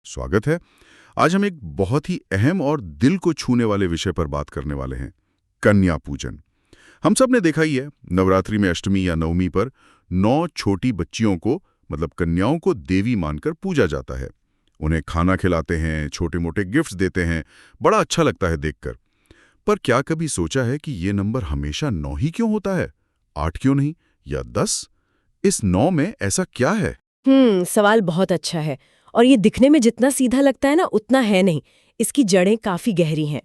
स्वागत है। आज हम एक बहुत ही अहम और दिल को छूने वाले विषय पर बात करने वाले हैं, कन्या पूजन। हम सब ने देखा ही है, नवरात्रि में अष्टमी या नवमी पर 9 छोटी बच्चियों को मतलब कन्याओं को देवी मानकर पूजा जाता है। उन्हें खाना खिलाते हैं, छोटे मोटे गिफ्ट्स देते हैं, बड़ा अच्छा लगता है देखकर। पर क्या कभी सोचा है कि ये नंबर हमेशा 9 ही क्यों होता है? 8 क्यों नहीं, या 10? इस 9 में ऐसा क्या है? सवाल बहुत अच्छा है। और ये दिखने में जितना सीधा लगता है ना, उतना है नहीं। इसकी जड़ें काफी गहरी हैं।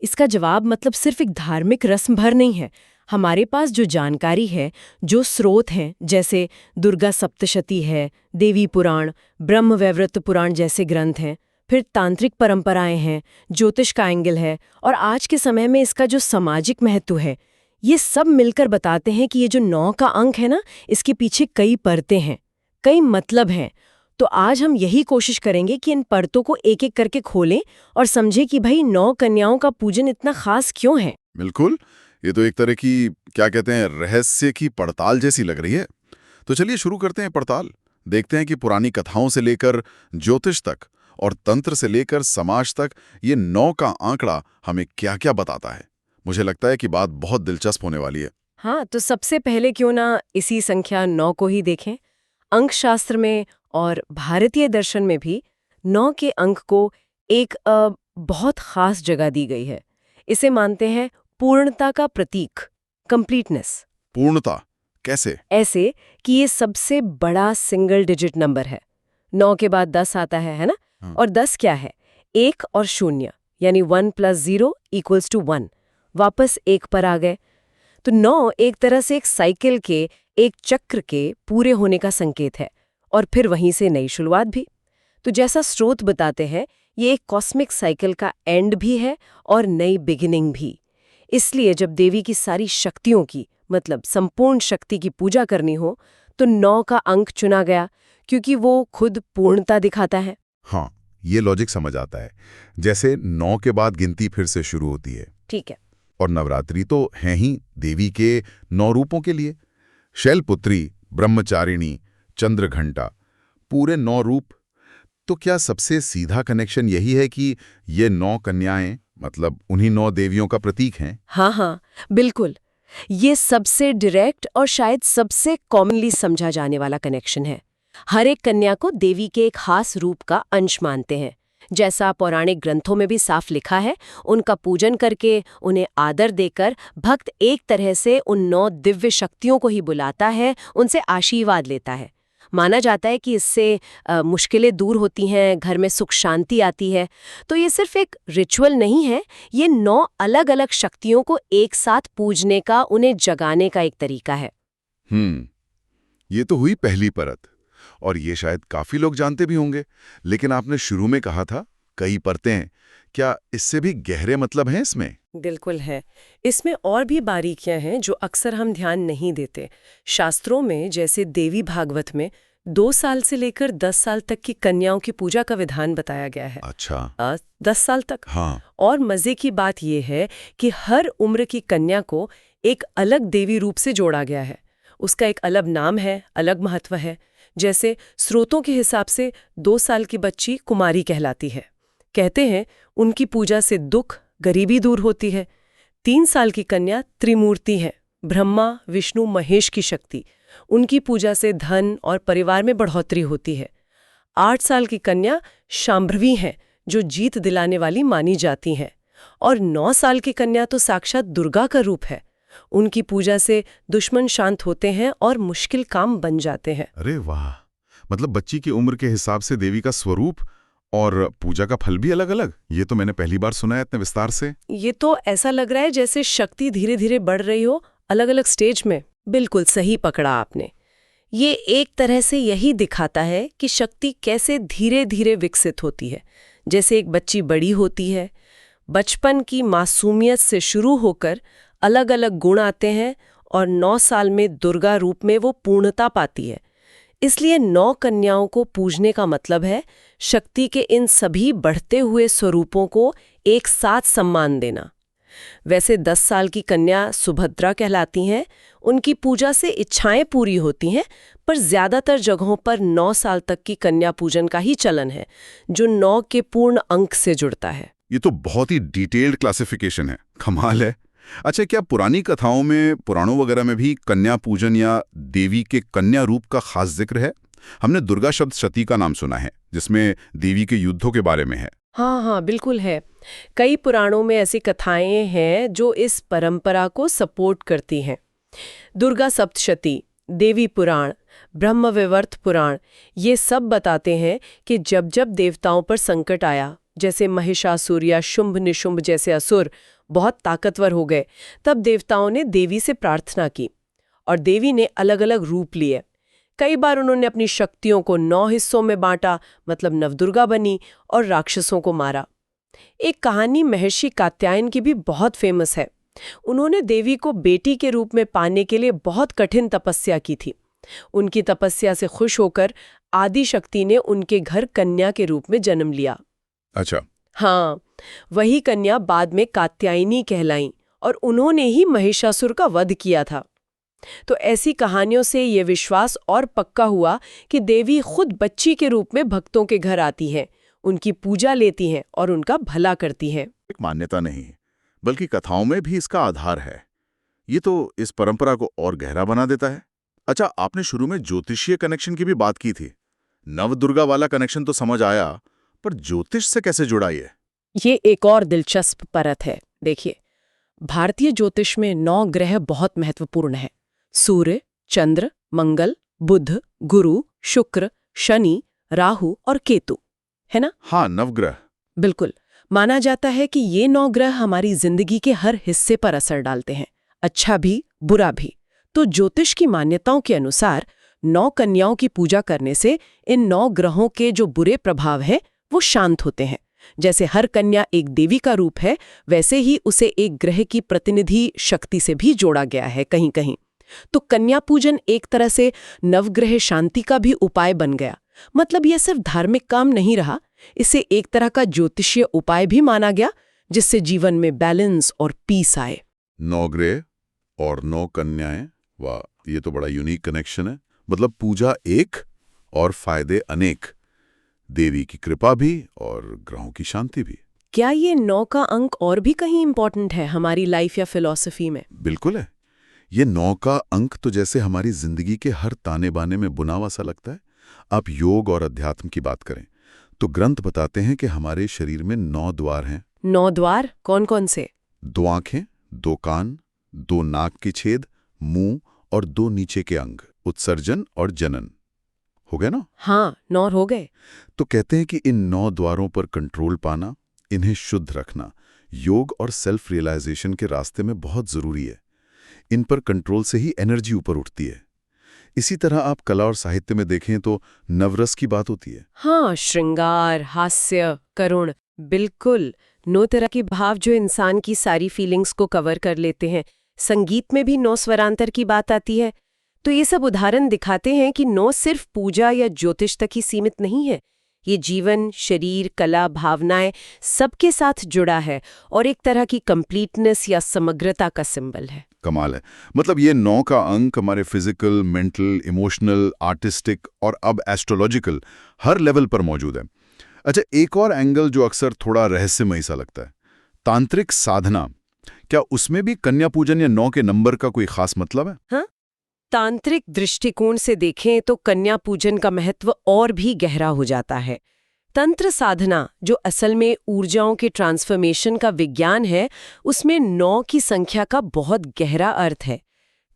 इसका जवाब मतलब सिर्फ एक धार्मिक रस्म भर नहीं है। हमारे पास जो जानकारी है, जो स्रोत हैं, जैसे दुर्गा सप्तशती है, देवी पुराण, ब्रह्म वैवर्त पुराण जैसे ग्रंथ हैं, फिर तांत्रिक परंपराएं हैं, ज्योतिष का एंगल है, और आज के समय में इसका जो सामाजिक महत्व है, ये सब मिलकर बताते हैं कि ये जो 9 का अंक है ना, इसके पीछे कई परतें हैं, कई मतलब हैं। तो आज हम यही कोशिश करेंगे कि इन परतों को एक एक करके खोलें और समझें कि भाई 9 कन्याओं का पूजन इतना खास क्यों है। बिल्कुल, ये तो एक तरह की क्या कहते हैं, रहस्य की पड़ताल जैसी लग रही है। तो चलिए शुरू करते हैं पड़ताल। देखते हैं कि पुरानी कथाओं से लेकर ज्योतिष तक और तंत्र से लेकर समाज तक ये 9 का आंकड़ा हमें क्या-क्या बताता है। मुझे लगता है कि बात बहुत दिलचस्प होने वाली है। हाँ, तो सबसे पहले क्यों ना इसी संख्या 9 को ही देखें। अंकशास्त्र में और भारतीय दर्शन में भी 9 के अंक को एक बहुत खास जगह दी गई है। इसे मानते हैं पूर्णता का प्रतीक, कंप्लीटनेस। पूर्णता कैसे? ऐसे कि ये सबसे बड़ा सिंगल डिजिट नंबर है। 9 के बाद 10 आता है ना? हाँ। और 10 क्या है? 1 और 0, यानी 1 + 0 = 1। वापस 1 पर आ गए। तो 9 एक तरह से एक साइकिल के, एक चक्र के पूरे होने का संकेत है, और फिर वहीं से नई शुरुआत भी। तो जैसा स्रोत बताते हैं, ये एक कॉस्मिक साइकिल का एंड भी है और नई बिगिनिंग भी। इसलिए जब देवी की सारी शक्तियों की, मतलब संपूर्ण शक्ति की पूजा करनी हो, तो 9 का अंक चुना गया, क्योंकि वो खुद पूर्णता दिखाता है। हाँ, ये लॉजिक समझ आता है। जैसे 9 के बाद गिनती फिर से शुरू होती है। ठीक है। और नवरात्रि तो है ही देवी के 9 रूपों के लिए। शैलपुत्री, ब्रह्मचारिणी, चंद्रघंटा, पूरे 9 रूप। तो क्या सबसे सीधा कनेक्शन यही है कि ये 9 कन्याएं मतलब उन्हीं 9 देवियों का प्रतीक हैं? हाँ हाँ, बिल्कुल। ये सबसे डायरेक्ट और शायद सबसे कॉमनली समझा जाने वाला कनेक्शन है। हर एक कन्या को देवी के एक खास रूप का अंश मानते हैं। जैसा पौराणिक ग्रंथों में भी साफ लिखा है, उनका पूजन करके, उन्हें आदर देकर भक्त एक तरह से उन 9 दिव्य शक्तियों को ही बुलाता है, उनसे आशीर्वाद लेता है। माना जाता है कि इससे मुश्किलें दूर होती हैं, घर में सुख शांति आती है। तो ये सिर्फ एक रिचुअल नहीं है, ये 9 अलग-अलग शक्तियों को एक साथ पूजने का, उन्हें जगाने का एक तरीका है। ये तो हुई पहली परत, और ये शायद काफी लोग जानते भी होंगे। लेकिन आपने शुरू में कहा था कई परतें हैं। क्या इससे भी गहरे मतलब हैं इसमें? बिल्कुल है। इसमें और भी बारीकियां हैं जो अक्सर हम ध्यान नहीं देते। शास्त्रों में, जैसे देवी भागवत में, 2 साल से लेकर 10 साल तक की कन्याओं की पूजा का विधान बताया गया है। अच्छा। 10 साल तक। हाँ। और मजे की बात यह है कि हर उम्र की कन्या को एक अलग देवी रूप से जोड़ा गया है। उसका एक अलग नाम है, अलग महत्व है। जैसे स्रोतों के हिसाब से 2 साल की बच्ची कुमारी कहलाती है। कहते हैं उनकी पूजा से दुख, गरीबी दूर होती है। 3 साल की कन्या त्रिमूर्ति है, ब्रह्मा, विष्णु, महेश की शक्ति। उनकी पूजा से धन और परिवार में बढ़ोतरी होती है। 8 साल की कन्या शांभवी है, जो जीत दिलाने वाली मानी जाती हैं। और 9 साल की कन्या तो साक्षात दुर्गा का रूप है। उनकी पूजा से दुश्मन शांत होते हैं और मुश्किल काम बन जाते हैं। अरे वाह! मतलब बच्ची की उम्र के हिसाब से देवी का स्वरूप और पूजा का फल भी अलग-अलग। ये तो मैंने पहली बार सुना है इतने विस्तार से। ये तो ऐसा लग रहा है जैसे शक्ति धीरे धीरे बढ़ रही हो, अलग-अलग स्टेज में। बिल्कुल सही पकड़ा आपने। ये एक तरह से यही दिखाता है कि शक्ति कैसे धीरे धीरे विकसित होती है। जैसे एक बच्ची बड़ी होती है, बचपन की मासूमियत से शुरू होकर अलग अलग गुण आते हैं, और 9 साल में दुर्गा रूप में वो पूर्णता पाती है। इसलिए 9 कन्याओं को पूजने का मतलब है शक्ति के इन सभी बढ़ते हुए स्वरूपों को एक साथ सम्मान देना। वैसे 10 साल की कन्या सुभद्रा कहलाती हैं। उनकी पूजा से इच्छाएं पूरी होती हैं, पर ज्यादातर जगहों पर 9 साल तक की कन्या पूजन का ही चलन है, जो 9 के पूर्ण अंक से जुड़ता है। ये तो बहुत ही डिटेल्ड क्लासिफिकेशन है, कमाल है। अच्छा, क्या पुरानी कथाओं में, पुराणों वगैरह में भी कन्या पूजन या देवी के कन्या रूप का खास जिक्र है? हमने दुर्गा शब्द सती का नाम सुना है, जिसमें देवी के युद्धों के बारे में है। हाँ, बिल्कुल है। कई पुराणों में ऐसी कथाएं हैं जो इस परंपरा को सपोर्ट करती हैं। दुर्गा सप्तशती, देवी पुराण, ब्रह्मवैवर्त पुराण, ये सब बताते हैं कि जब जब देवताओं पर संकट आया, जैसे महिषासुर या शुंभ निशुंभ जैसे असुर बहुत ताकतवर हो गए, तब देवताओं ने देवी से प्रार्थना की और देवी ने अलग अलग रूप लिए। कई बार उन्होंने अपनी शक्तियों को 9 हिस्सों में बांटा, मतलब नवदुर्गा बनी, और राक्षसों को मारा। एक कहानी महर्षि कात्यायन की भी बहुत फेमस है। उन्होंने देवी को बेटी के रूप में पाने के लिए बहुत कठिन तपस्या की थी। उनकी तपस्या से खुश होकर आदि शक्ति ने उनके घर कन्या के रूप में जन्म लिया। अच्छा। हाँ, वही कन्या बाद में कात्यायनी कहलाईं और उन्होंने ही महिषासुर का वध किया था। तो ऐसी कहानियों से ये विश्वास और पक्का हुआ कि देवी खुद बच्ची के रूप में भक्तों के घर आती हैं, उनकी पूजा लेती हैं और उनका भला करती हैं। एक मान्यता नहीं, बल्कि कथाओं में भी इसका आधार है। ये तो इस परंपरा को और गहरा बना देता है। अच्छा, आपने शुरू में ज्योतिषीय कनेक्शन की भी बात की थी। नवदुर्गा वाला कनेक्शन तो समझ आया, पर ज्योतिष से कैसे जुड़ा ये एक और दिलचस्प परत है। देखिए, भारतीय ज्योतिष में 9 ग्रह बहुत महत्वपूर्ण है। सूर्य, चंद्र, मंगल, बुध, गुरु, शुक्र, शनि, राहु और केतु, है ना? हाँ, नवग्रह। बिल्कुल। माना जाता है कि ये 9 ग्रह हमारी जिंदगी के हर हिस्से पर असर डालते हैं, अच्छा भी बुरा भी। तो ज्योतिष की मान्यताओं के अनुसार 9 कन्याओं की पूजा करने से इन 9 ग्रहों के जो बुरे प्रभाव हैं वो शांत होते हैं। जैसे हर कन्या एक देवी का रूप है, वैसे ही उसे एक ग्रह की प्रतिनिधि शक्ति से भी जोड़ा गया है कहीं कहीं। तो कन्या पूजन एक तरह से नवग्रह शांति का भी उपाय बन गया। मतलब यह सिर्फ धार्मिक काम नहीं रहा, इसे एक तरह का ज्योतिषीय उपाय भी माना गया, जिससे जीवन में बैलेंस और पीस आए। 9 ग्रह और 9 कन्याएं, वाह, ये तो बड़ा यूनिक कनेक्शन है। मतलब पूजा एक और फायदे अनेक, देवी की कृपा भी और ग्रहों की शांति भी। क्या ये 9 का अंक और भी कहीं इंपॉर्टेंट है हमारी लाइफ या फिलॉसफी में? बिल्कुल है। ये 9 का अंक तो जैसे हमारी जिंदगी के हर ताने बाने में बुना हुआ सा लगता है। आप योग और अध्यात्म की बात करें तो ग्रंथ बताते हैं कि हमारे शरीर में 9 द्वार हैं। 9 द्वार कौन कौन से? 2 आंखें, 2 कान, 2 नाक के छेद, मुंह और 2 नीचे के अंग, उत्सर्जन और जनन। हो गए ना? हाँ, 9 हो गए। तो कहते हैं कि इन 9 द्वारों पर कंट्रोल पाना, इन्हें शुद्ध रखना, योग और सेल्फ रियलाइजेशन के रास्ते में बहुत जरूरी है। इन पर कंट्रोल से ही एनर्जी ऊपर उठती है। इसी तरह आप कला और साहित्य में देखें तो नवरस की बात होती है। हाँ, श्रृंगार, हास्य, करुण, बिल्कुल 9 तरह के भाव जो इंसान की सारी फीलिंग्स को कवर कर लेते हैं। संगीत में भी 9 स्वरांतर की बात आती है। तो ये सब उदाहरण दिखाते हैं कि 9 सिर्फ पूजा या ज्योतिष तक ही सीमित नहीं है। ये जीवन, शरीर, कला, भावनाएं सबके साथ जुड़ा है और एक तरह की कंप्लीटनेस या समग्रता का सिंबल है। कमाल है। मतलब ये 9 का अंक हमारे फिजिकल, मेंटल, इमोशनल, आर्टिस्टिक और अब एस्ट्रोलॉजिकल हर लेवल पर मौजूद है। अच्छा, एक और एंगल जो अक्सर थोड़ा रहस्यमय सा लगता है, तांत्रिक साधना। क्या उसमें भी कन्या पूजन या 9 के नंबर का कोई खास मतलब है? हाँ? तांत्रिक दृष्टिकोण से देखें तो कन्या पूजन का महत्व और भी गहरा हो जाता है। तंत्र साधना, जो असल में ऊर्जाओं के ट्रांसफॉर्मेशन का विज्ञान है, उसमें 9 की संख्या का बहुत गहरा अर्थ है।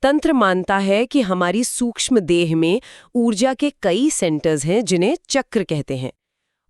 तंत्र मानता है कि हमारी सूक्ष्म देह में ऊर्जा के कई सेंटर्स हैं जिन्हें चक्र कहते हैं।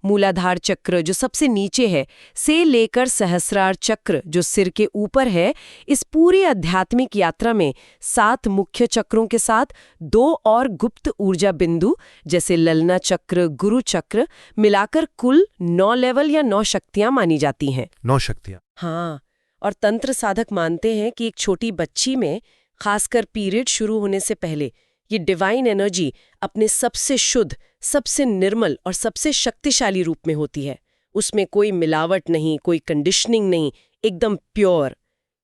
मूलाधार चक्र जो सबसे नीचे है से लेकर सहस्रार चक्र जो सिर के ऊपर है, इस पूरी आध्यात्मिक यात्रा में 7 मुख्य चक्रों के साथ 2 और गुप्त ऊर्जा बिंदु जैसे ललना चक्र, गुरु चक्र मिलाकर कुल 9 लेवल या 9 शक्तियां मानी जाती हैं। 9 शक्तियां। हाँ, और तंत्र साधक मानते हैं कि एक छोटी बच्ची में, खासकर पीरियड शुरू होने से पहले, ये डिवाइन एनर्जी अपने सबसे शुद्ध, सबसे निर्मल और सबसे शक्तिशाली रूप में होती है। उसमें कोई मिलावट नहीं, कोई कंडीशनिंग नहीं, एकदम प्योर।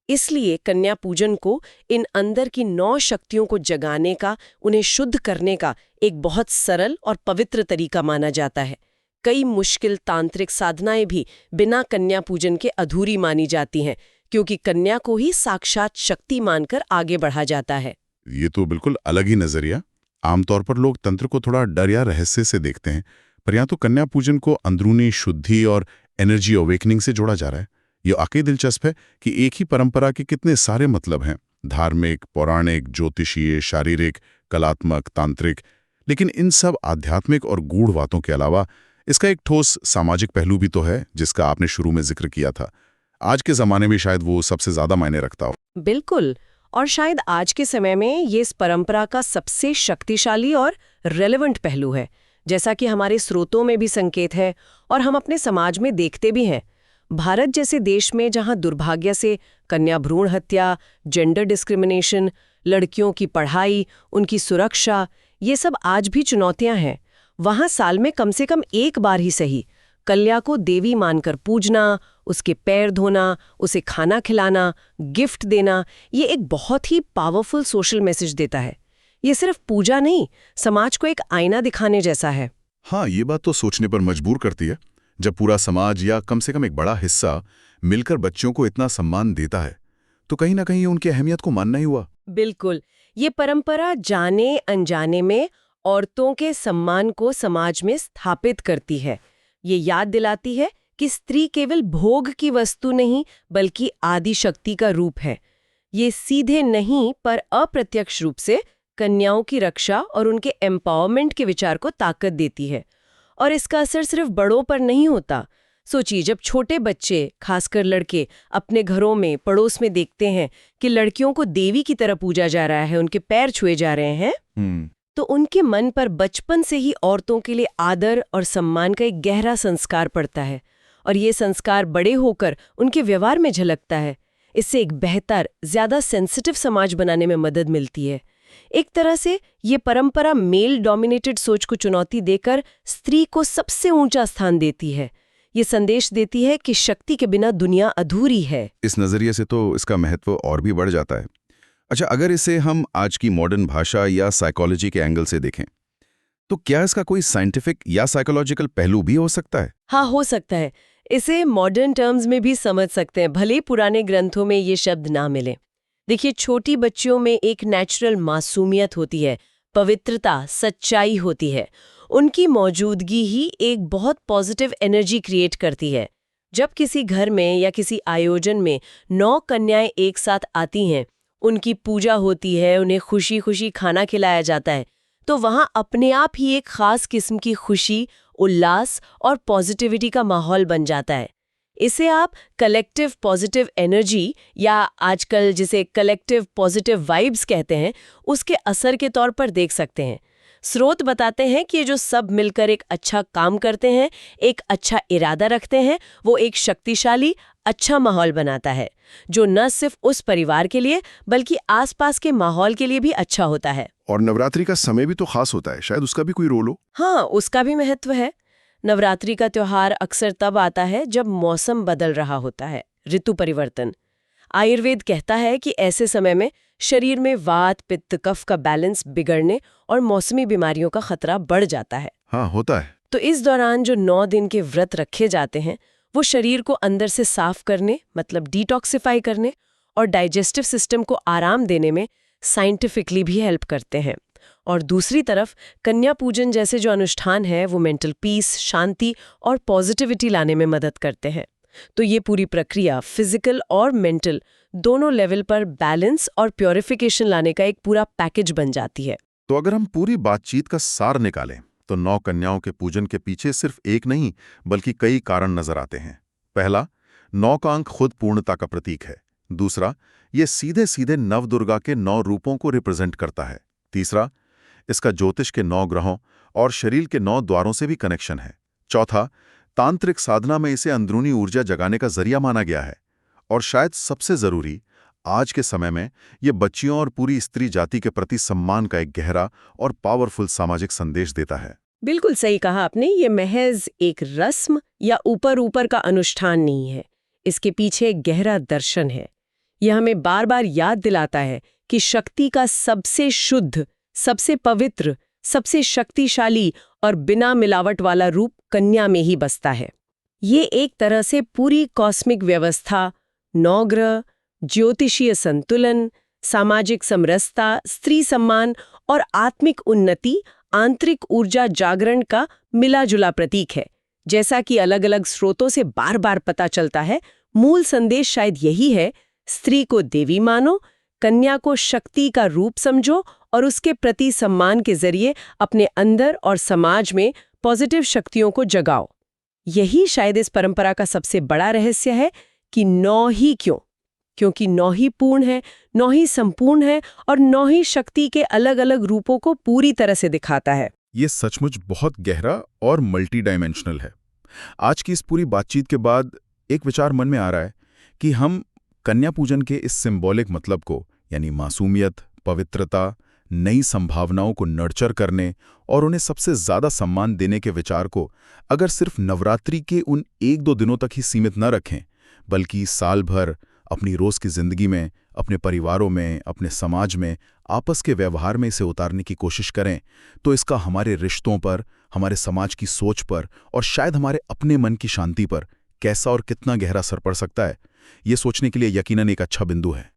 इसलिए कन्या पूजन को इन अंदर की 9 शक्तियों को जगाने का, उन्हें शुद्ध करने का एक बहुत सरल और पवित्र तरीका माना जाता है। कई मुश्किल तांत्रिक साधनाएं भी बिना कन्या पूजन के अधूरी मानी जाती हैं, क्योंकि कन्या को ही साक्षात शक्ति मानकर आगे बढ़ा जाता है। ये तो बिल्कुल अलग ही नजरिया। आमतौर पर लोग तंत्र को थोड़ा डर या रहस्य से देखते हैं, पर यहाँ तो कन्या पूजन को अंदरूनी शुद्धि और एनर्जी अवेकनिंग से जोड़ा जा रहा है। ये वाकई दिलचस्प है कि एक ही परंपरा के कितने सारे मतलब हैं, धार्मिक, पौराणिक, ज्योतिषीय, शारीरिक, कलात्मक, तांत्रिक। लेकिन इन सब आध्यात्मिक और गूढ़ बातों के अलावा इसका एक ठोस सामाजिक पहलू भी तो है, जिसका आपने शुरू में जिक्र किया था। आज के ज़माने में शायद वो सबसे ज़्यादा मायने रखता हो। बिल्कुल, और शायद आज के समय में ये इस परंपरा का सबसे शक्तिशाली और रेलेवेंट पहलू है, जैसा कि हमारे स्रोतों में भी संकेत है और हम अपने समाज में देखते भी हैं। भारत जैसे देश में जहां दुर्भाग्य से कन्या भ्रूण हत्या, जेंडर डिस्क्रिमिनेशन, लड़कियों की पढ़ाई, उनकी सुरक्षा, ये सब आज भी चुनौतियां हैं, वहां साल में कम से कम एक बार ही सही कन्या को देवी मानकर पूजना, उसके पैर धोना, उसे खाना खिलाना, गिफ्ट देना, ये एक बहुत ही पावरफुल सोशल मैसेज देता है। ये सिर्फ पूजा नहीं, समाज को एक आईना दिखाने जैसा है। हाँ, ये बात तो सोचने पर मजबूर करती है। जब पूरा समाज या कम से कम एक बड़ा हिस्सा मिलकर बच्चों को इतना सम्मान देता है, तो कहीं ना कहीं उनकी अहमियत को मानना ही हुआ। बिल्कुल, ये परंपरा जाने अनजाने में औरतों के सम्मान को समाज में स्थापित करती है। ये याद दिलाती है कि स्त्री केवल भोग की वस्तु नहीं, बल्कि आदि शक्ति का रूप है। ये सीधे नहीं पर अप्रत्यक्ष रूप से कन्याओं की रक्षा और उनके एम्पावरमेंट के विचार को ताकत देती है। और इसका असर सिर्फ बड़ों पर नहीं होता। सोचिए, जब छोटे बच्चे, खासकर लड़के, अपने घरों में, पड़ोस में देखते हैं कि लड़कियों को देवी की तरह पूजा जा रहा है, उनके पैर छुए जा रहे हैं, तो उनके मन पर बचपन से ही औरतों के लिए आदर और सम्मान का एक गहरा संस्कार पड़ता है। और ये संस्कार बड़े होकर उनके व्यवहार में झलकता है। इससे एक बेहतर, ज्यादा सेंसिटिव समाज बनाने में मदद मिलती है। एक तरह से ये परंपरा मेल डोमिनेटेड सोच को चुनौती देकर स्त्री को सबसे ऊंचा स्थान देती है। ये संदेश देती है कि शक्ति के बिना दुनिया अधूरी है। इस नजरिए से तो इसका महत्व और भी बढ़ जाता है। अच्छा, अगर इसे हम आज की मॉडर्न भाषा या साइकोलॉजी के एंगल से देखें, तो क्या इसका कोई साइंटिफिक या साइकोलॉजिकल पहलू भी हो सकता है? हाँ, हो सकता है। इसे मॉडर्न टर्म्स में भी समझ सकते हैं, भले पुराने ग्रंथों में ये शब्द ना मिले। देखिए, छोटी बच्चियों में एक नेचुरल मासूमियत होती है, पवित्रता, सच्चाई होती है। उनकी मौजूदगी ही एक बहुत पॉजिटिव एनर्जी क्रिएट करती है। जब किसी घर में या किसी आयोजन में 9 कन्याएं एक साथ आती हैं, उनकी पूजा होती है, उन्हें खुशी खुशी खाना खिलाया जाता है, तो वहाँ अपने आप ही एक खास किस्म की खुशी, उल्लास और पॉजिटिविटी का माहौल बन जाता है। इसे आप कलेक्टिव पॉजिटिव एनर्जी, या आजकल जिसे कलेक्टिव पॉजिटिव वाइब्स कहते हैं, उसके असर के तौर पर देख सकते हैं। स्रोत बताते हैं कि ये जो सब मिलकर एक अच्छा काम करते हैं, एक अच्छा इरादा रखते हैं, वो एक शक्तिशाली, अच्छा माहौल बनाता है, जो न सिर्फ उस परिवार के लिए बल्कि आसपास के माहौल के लिए भी अच्छा होता है। और नवरात्रि का समय भी तो खास होता है, शायद उसका भी कोई रोल हो? हाँ, उसका भी महत्व है। नवरात्रि का त्योहार अक्सर तब आता है जब मौसम बदल रहा होता है, ऋतु परिवर्तन। आयुर्वेद कहता है कि ऐसे समय में शरीर में वात, पित्त, कफ का बैलेंस बिगड़ने और मौसमी बीमारियों का खतरा बढ़ जाता है। हाँ, होता है। तो इस दौरान जो 9 दिन के व्रत रखे जाते हैं, वो शरीर को अंदर से साफ करने, मतलब डिटॉक्सिफाई करने, और डाइजेस्टिव सिस्टम को आराम देने में साइंटिफिकली भी हेल्प करते हैं। और दूसरी तरफ कन्या पूजन जैसे जो अनुष्ठान है, वो मेंटल पीस, शांति और पॉजिटिविटी लाने में मदद करते हैं। तो ये पूरी प्रक्रिया फिजिकल और मेंटल दोनों लेवल पर बैलेंस और प्योरिफिकेशन लाने का एक पूरा पैकेज बन जाती है। तो अगर हम पूरी बातचीत का सार निकालें, तो 9 कन्याओं के पूजन के पीछे सिर्फ एक नहीं, बल्कि कई कारण नजर आते हैं। पहला, 9 का अंक खुद पूर्णता का प्रतीक है। दूसरा, ये सीधे सीधे नवदुर्गा के 9 रूपों को रिप्रेजेंट करता है। तीसरा, इसका ज्योतिष के 9 ग्रहों और शरीर के 9 द्वारों से भी कनेक्शन है। चौथा, तांत्रिक साधना में इसे अंदरूनी ऊर्जा जगाने का जरिया माना गया है। और शायद सबसे जरूरी, आज के समय में ये बच्चियों और पूरी स्त्री जाति के प्रति सम्मान का एक गहरा और पावरफुल सामाजिक संदेश देता है। बिल्कुल सही कहा आपने। ये महज एक रस्म या ऊपर ऊपर का अनुष्ठान नहीं है, इसके पीछे एक गहरा दर्शन है। यह हमें बार बार याद दिलाता है कि शक्ति का सबसे शुद्ध, सबसे पवित्र, सबसे शक्तिशाली और बिना मिलावट वाला रूप कन्या में ही बसता है। ये एक तरह से पूरी कॉस्मिक व्यवस्था, नवग्रह, ज्योतिषीय संतुलन, सामाजिक समरसता, स्त्री सम्मान और आत्मिक उन्नति, आंतरिक ऊर्जा जागरण का मिला-जुला प्रतीक है। जैसा कि अलग-अलग स्रोतों से बार-बार पता चलता है, मूल संदेश शायद यही है, स्त्री को देवी मानो, कन्या को शक्ति का रूप समझो और उसके प्रति सम्मान के जरिए अपने अंदर और समाज में पॉजिटिव शक्तियों को जगाओ। यही शायद इस परंपरा का सबसे बड़ा रहस्य है कि 9 ही क्यों? क्योंकि 9 ही पूर्ण है, 9 ही संपूर्ण है और 9 ही शक्ति के अलग-अलग रूपों को पूरी तरह से दिखाता है। ये सचमुच बहुत गहरा और मल्टी डायमेंशनल है। आज की इस पूरी बातचीत के बाद एक विचार मन में आ रहा है कि हम कन्या पूजन के इस सिंबॉलिक मतलब को, यानी मासूमियत, पवित्रता, नई संभावनाओं को नर्चर करने और उन्हें सबसे ज्यादा सम्मान देने के विचार को अगर सिर्फ नवरात्रि के उन 1-2 दिनों तक ही सीमित न रखें, बल्कि साल भर अपनी रोज की जिंदगी में, अपने परिवारों में, अपने समाज में, आपस के व्यवहार में इसे उतारने की कोशिश करें, तो इसका हमारे रिश्तों पर, हमारे समाज की सोच पर और शायद हमारे अपने मन की शांति पर कैसा और कितना गहरा असर पड़ सकता है, ये सोचने के लिए यकीनन एक अच्छा बिंदु है।